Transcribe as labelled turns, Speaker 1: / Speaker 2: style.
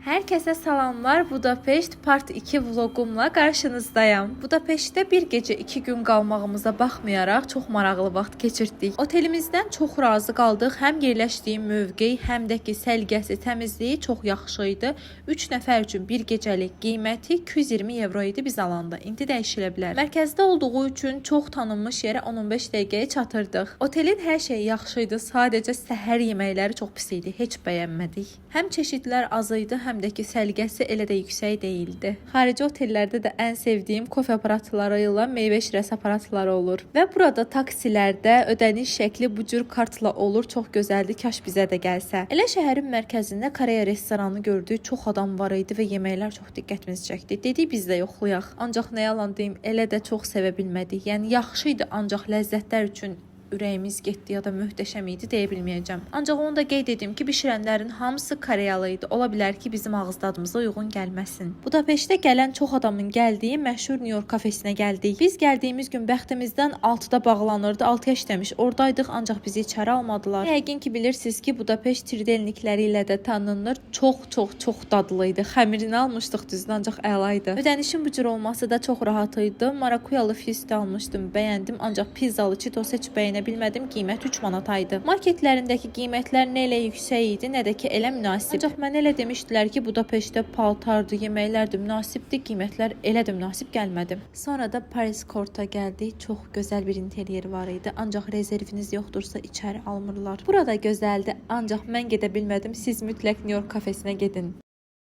Speaker 1: Herkese salamlar. Budapeşt Part 2 vlogumla qarşınızdayım. Budapeştdə bir gecə 2 gün qalmağımıza baxmayaraq çox maraqlı vaxt keçirtdik. Otelimizdən çox razı qaldıq. Həm yerləşdiyim mövqe, həm də ki səliqəsi, təmizliyi çox yaxşı idi. 3 nəfər üçün bir gecəlik qiyməti 220 evro idi biz alanda. İndi dəyişilə bilər. Mərkəzdə olduğu üçün çox tanınmış yerə 10-15 dəqiqəyə çatırdıq. Otelin hər şeyi yaxşı idi. Sadəcə səhər yeməkləri çox pis idi. Heç bəyənmədik. Həm çeşidlər az idi, həm də ki səliqəsi elə də yüksək deyildi. Xarici otellərdə də ən sevdiyim kofe aparatları ilə meyvə şirəsi aparatları olur. Və burada taksilərdə ödəniş şəkli bu cür kartla olur. Çox gözəldir. Kaş bizə də gəlsə. Elə şəhərin mərkəzində Koreya restoranı gördük. Çox adam var idi və yeməklər çox diqqətimizi çəkdi. Dedik biz də yoxlayaq. Ancaq nə yalan deyim, elə də çox sevə bilmədik. Yəni yaxşı idi, ancaq ləzzətlər üçün ürəyimiz getdi ya da möhtəşəm idi deyə bilməyəcəm. Ancaq onu da qeyd edim ki, bişirənlərin hamısı Koreyalı idi. Ola bilər ki, bizim ağız dadımıza uyğun gəlməsin. Budapeştə gələn çox adamın gəldiyi məşhur New York kafesinə gəldik. Biz gəldiyimiz gün bəxtimizdən 6-da bağlanırdı. 6-ya işləmiş oradaydıq, ancaq bizi içəri almadılar. Yəqin ki, bilirsiniz ki, Budapeşt tridelnikləri ilə də tanınır. Çox dadlı idi. Xəmirini almışdıq düzdür, ancaq əla idi. Ödənişin bu cür olması da çox rahat idi. Marakuyalı füstə almışdım, bəyəndim, ancaq pizzalı çitos heç bəyənə bilmədim, qiymət 3 manata idi. Marketlərindəki qiymətlər nə elə yüksək idi, nə də ki elə münasib. Ancaq mənə elə demişdilər ki, Budapeştdə paltardı, yeməklərdir, münasibdir, qiymətlər elə də münasib gəlmədi. Sonra da Paris Court'a gəldik. Çox gözəl bir interyeri var idi, ancaq rezerviniz yoxdursa içəri almırlar. Burada gözəldir, ancaq mən gedə bilmədim. Siz mütləq New York kafesinə gedin.